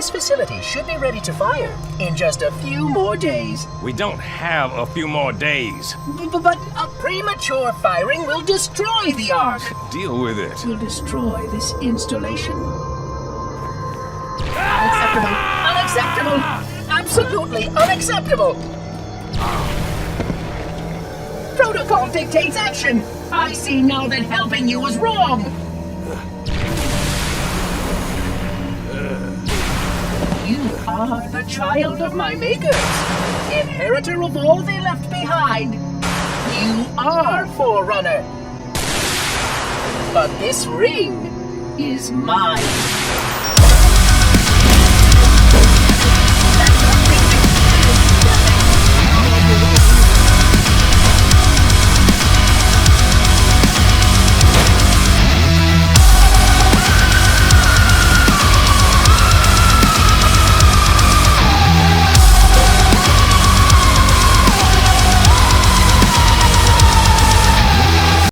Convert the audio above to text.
This facility should be ready to fire in just a few more days. We don't have a few more days. But a premature firing will destroy the Ark. Deal with it. Will destroy this installation. Unacceptable. Unacceptable. Absolutely unacceptable. Protocol dictates action. I see now that helping you was wrong. You are the child of my makers, inheritor of all they left behind. You are Forerunner. But this ring is mine.